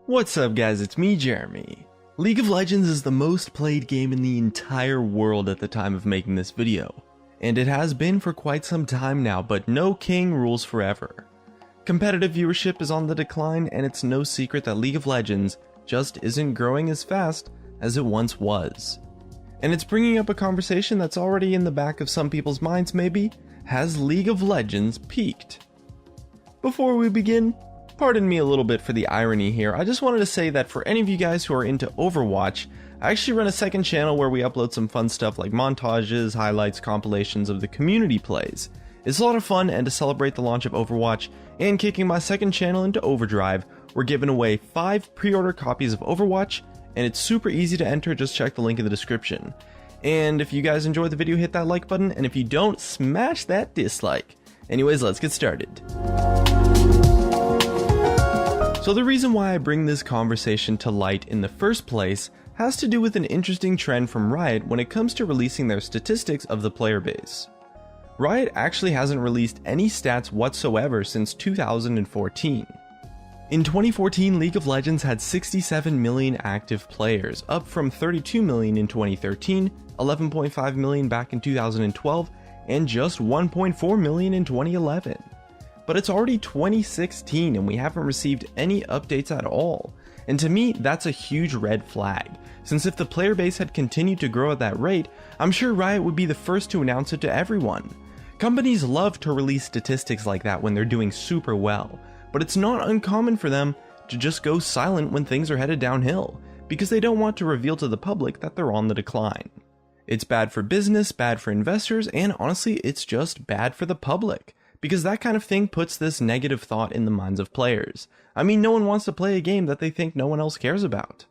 What's up guys, it's me Jeremy. League of Legends is the most played game in the entire world at the time of making this video, and it has been for quite some time now, but no king rules forever. Competitive viewership is on the decline, and it's no secret that League of Legends just isn't growing as fast as it once was. And it's bringing up a conversation that's already in the back of some people's minds maybe. Has League of Legends peaked? Before we begin, pardon me a little bit for the irony here. I just wanted to say that for any of you guys who are into Overwatch, I actually run a second channel where we upload some fun stuff like montages, highlights, compilations of the community plays. It's a lot of fun, and to celebrate the launch of Overwatch and kicking my second channel into overdrive, we're giving away 5 pre-order copies of Overwatch, and it's super easy to enter. Just check the link in the description. And if you guys enjoyed the video, hit that like button, and if you don't, smash that dislike. Anyways, let's get started. So the reason why I bring this conversation to light in the first place has to do with an interesting trend from Riot when it comes to releasing their statistics of the player base. Riot actually hasn't released any stats whatsoever since 2014. In 2014, League of Legends had 67 million active players, up from 32 million in 2013, 11.5 million back in 2012, and just 1.4 million in 2011. But it's already 2016 and we haven't received any updates at all. And to me, that's a huge red flag, since if the player base had continued to grow at that rate, I'm sure Riot would be the first to announce it to everyone. Companies love to release statistics like that when they're doing super well, but it's not uncommon for them to just go silent when things are headed downhill, because they don't want to reveal to the public that they're on the decline. It's bad for business, bad for investors, and honestly, it's just bad for the public, because that kind of thing puts this negative thought in the minds of players. I mean, no one wants to play a game that they think no one else cares about.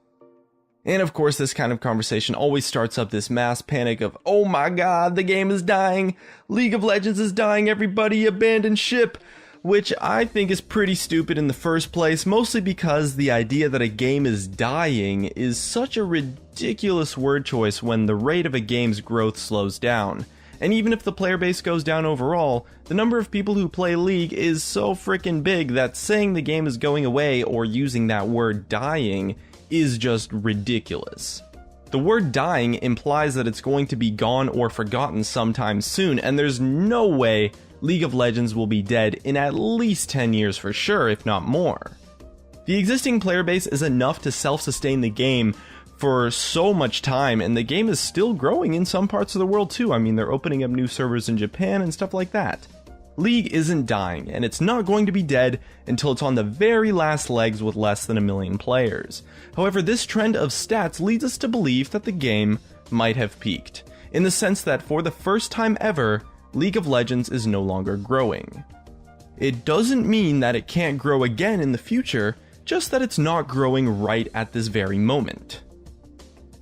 And of course, this kind of conversation always starts up this mass panic of, oh my god, the game is dying, League of Legends is dying, everybody abandon ship, which I think is pretty stupid in the first place, mostly because the idea that a game is dying is such a ridiculous word choice when the rate of a game's growth slows down. And even if the player base goes down overall, the number of people who play League is so freaking big that saying the game is going away or using that word dying is just ridiculous. The word dying implies that it's going to be gone or forgotten sometime soon, and there's no way League of Legends will be dead in at least 10 years for sure, if not more. The existing player base is enough to self-sustain the game for so much time, and the game is still growing in some parts of the world too. I mean, they're opening up new servers in Japan and stuff like that. League isn't dying, and it's not going to be dead until it's on the very last legs with less than 1 million players. However, this trend of stats leads us to believe that the game might have peaked, in the sense that for the first time ever, League of Legends is no longer growing. It doesn't mean that it can't grow again in the future, just that it's not growing right at this very moment.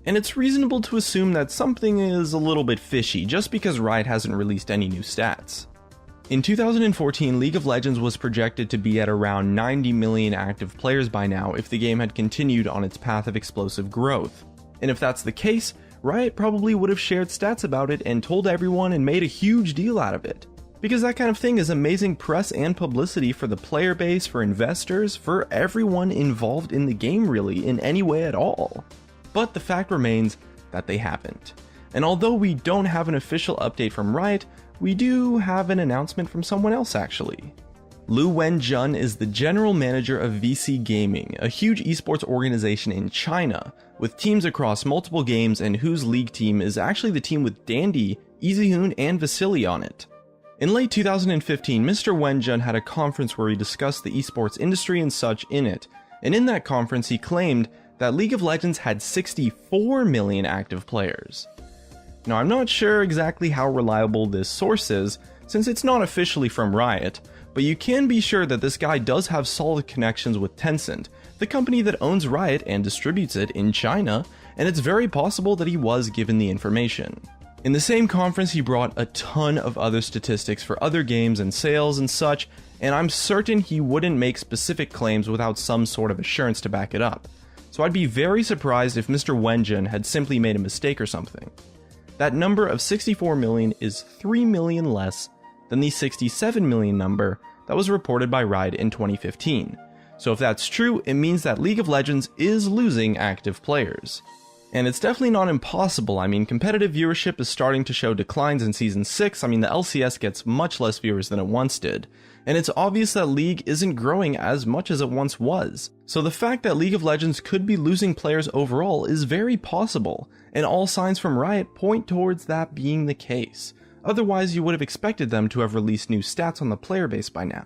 And it's reasonable to assume that something is a little bit fishy just because Riot hasn't released any new stats. In 2014, League of Legends was projected to be at around 90 million active players by now if the game had continued on its path of explosive growth. And if that's the case, Riot probably would have shared stats about it and told everyone and made a huge deal out of it. Because that kind of thing is amazing press and publicity for the player base, for investors, for everyone involved in the game really, in any way at all. But the fact remains that they haven't. And although we don't have an official update from Riot, we do have an announcement from someone else actually. Lu Wenjun is the general manager of VC Gaming, a huge esports organization in China, with teams across multiple games and whose league team is actually the team with Dandy, Easyhoon, and Vasily on it. In late 2015, Mr. Wenjun had a conference where he discussed the esports industry and such in it, and in that conference he claimed that League of Legends had 64 million active players. Now, I'm not sure exactly how reliable this source is, since it's not officially from Riot, but you can be sure that this guy does have solid connections with Tencent, the company that owns Riot and distributes it in China, and it's very possible that he was given the information. In the same conference, he brought a ton of other statistics for other games and sales and such, and I'm certain he wouldn't make specific claims without some sort of assurance to back it up. So I'd be very surprised if Mr. Wenjun had simply made a mistake or something. That number of 64 million is 3 million less than the 67 million number that was reported by Riot in 2015. So if that's true, it means that League of Legends is losing active players. And it's definitely not impossible. I mean, competitive viewership is starting to show declines in Season 6. I mean, the LCS gets much less viewers than it once did. And it's obvious that League isn't growing as much as it once was. So the fact that League of Legends could be losing players overall is very possible, and all signs from Riot point towards that being the case. Otherwise, you would have expected them to have released new stats on the player base by now.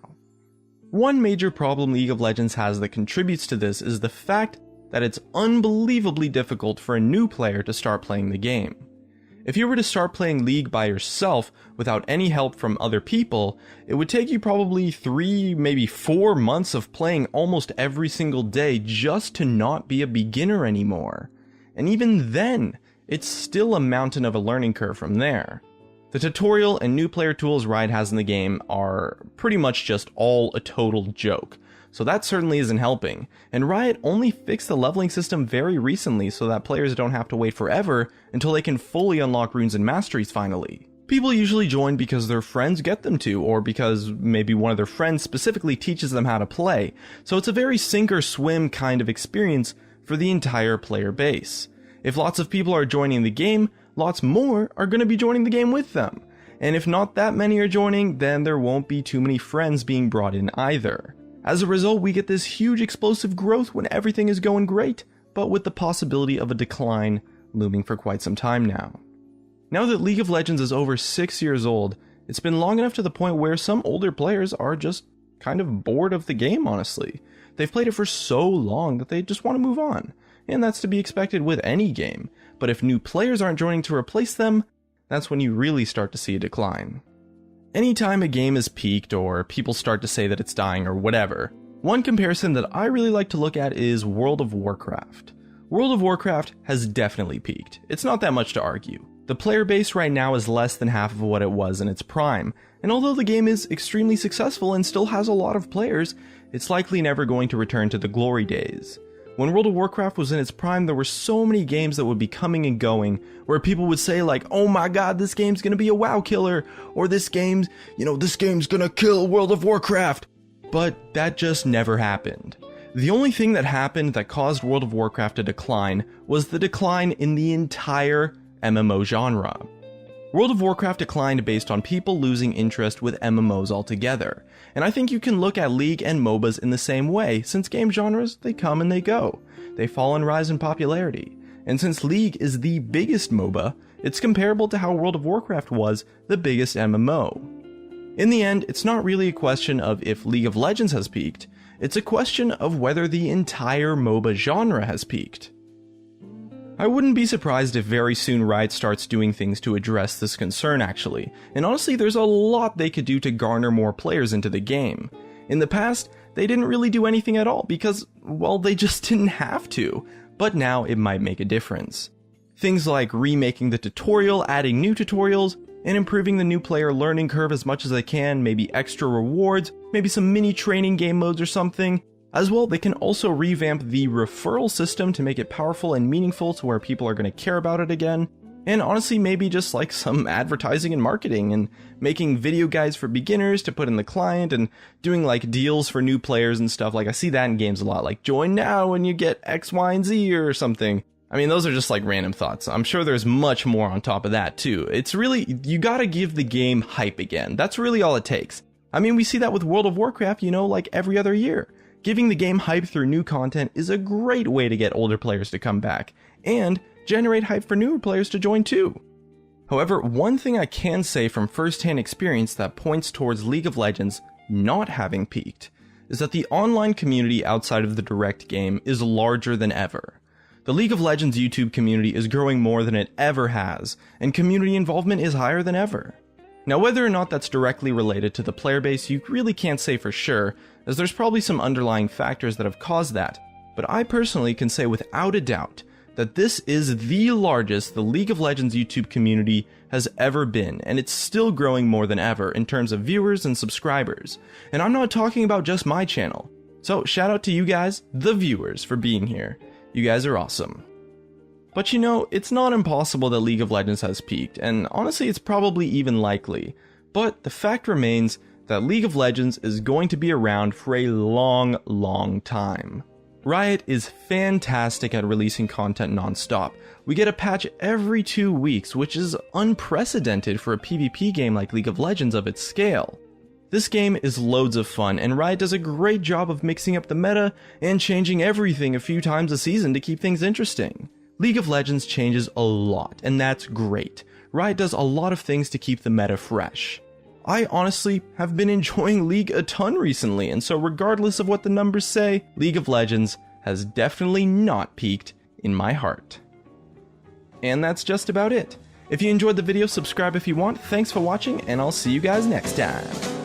One major problem League of Legends has that contributes to this is the fact that it's unbelievably difficult for a new player to start playing the game. If you were to start playing League by yourself without any help from other people, it would take you probably 3, maybe 4 months of playing almost every single day just to not be a beginner anymore. And even then, it's still a mountain of a learning curve from there. The tutorial and new player tools Riot has in the game are pretty much just all a total joke. So that certainly isn't helping, and Riot only fixed the leveling system very recently so that players don't have to wait forever until they can fully unlock runes and masteries finally. People usually join because their friends get them to, or because maybe one of their friends specifically teaches them how to play, so it's a very sink or swim kind of experience for the entire player base. If lots of people are joining the game, lots more are going to be joining the game with them, and if not that many are joining, then there won't be too many friends being brought in either. As a result, we get this huge explosive growth when everything is going great, but with the possibility of a decline looming for quite some time now. Now that League of Legends is over 6 years old, it's been long enough to the point where some older players are just kind of bored of the game, honestly. They've played it for so long that they just want to move on, and that's to be expected with any game. But if new players aren't joining to replace them, that's when you really start to see a decline. Anytime a game is peaked or people start to say that it's dying or whatever, one comparison that I really like to look at is World of Warcraft. World of Warcraft has definitely peaked. It's not that much to argue. The player base right now is less than half of what it was in its prime, and although the game is extremely successful and still has a lot of players, it's likely never going to return to the glory days. When World of Warcraft was in its prime, there were so many games that would be coming and going, where people would say like, oh my god, this game's gonna be a WoW killer, or this game's gonna kill World of Warcraft. But that just never happened. The only thing that happened that caused World of Warcraft to decline was the decline in the entire MMO genre. World of Warcraft declined based on people losing interest with MMOs altogether, and I think you can look at League and MOBAs in the same way, since game genres, they come and they go. They fall and rise in popularity, and since League is the biggest MOBA, it's comparable to how World of Warcraft was the biggest MMO. In the end, it's not really a question of if League of Legends has peaked, it's a question of whether the entire MOBA genre has peaked. I wouldn't be surprised if very soon Riot starts doing things to address this concern actually, and honestly there's a lot they could do to garner more players into the game. In the past, they didn't really do anything at all because, well, they just didn't have to, but now it might make a difference. Things like remaking the tutorial, adding new tutorials, and improving the new player learning curve as much as they can, maybe extra rewards, maybe some mini training game modes or something. As well, they can also revamp the referral system to make it powerful and meaningful to where people are going to care about it again. And honestly, maybe just like some advertising and marketing and making video guides for beginners to put in the client and doing like deals for new players and stuff. Like I see that in games a lot, like join now and you get X, Y, and Z or something. I mean, those are just like random thoughts. I'm sure there's much more on top of that too. It's really, you gotta give the game hype again. That's really all it takes. I mean, we see that with World of Warcraft, like every other year. Giving the game hype through new content is a great way to get older players to come back, and generate hype for newer players to join too. However, one thing I can say from first-hand experience that points towards League of Legends not having peaked is that the online community outside of the direct game is larger than ever. The League of Legends YouTube community is growing more than it ever has, and community involvement is higher than ever. Now, whether or not that's directly related to the player base, you really can't say for sure, as there's probably some underlying factors that have caused that, but I personally can say without a doubt that this is the largest the League of Legends YouTube community has ever been, and it's still growing more than ever in terms of viewers and subscribers. And I'm not talking about just my channel. So shout out to you guys, the viewers, for being here. You guys are awesome. But it's not impossible that League of Legends has peaked, and honestly it's probably even likely. But the fact remains that League of Legends is going to be around for a long time. Riot is fantastic at releasing content non-stop. We get a patch every 2 weeks, which is unprecedented for a PvP game like League of Legends of its scale. This game is loads of fun, and Riot does a great job of mixing up the meta and changing everything a few times a season to keep things interesting. League of Legends changes a lot, and that's great. Riot does a lot of things to keep the meta fresh. I honestly have been enjoying League a ton recently, and so regardless of what the numbers say, League of Legends has definitely not peaked in my heart. And that's just about it. If you enjoyed the video, subscribe if you want. Thanks for watching, and I'll see you guys next time.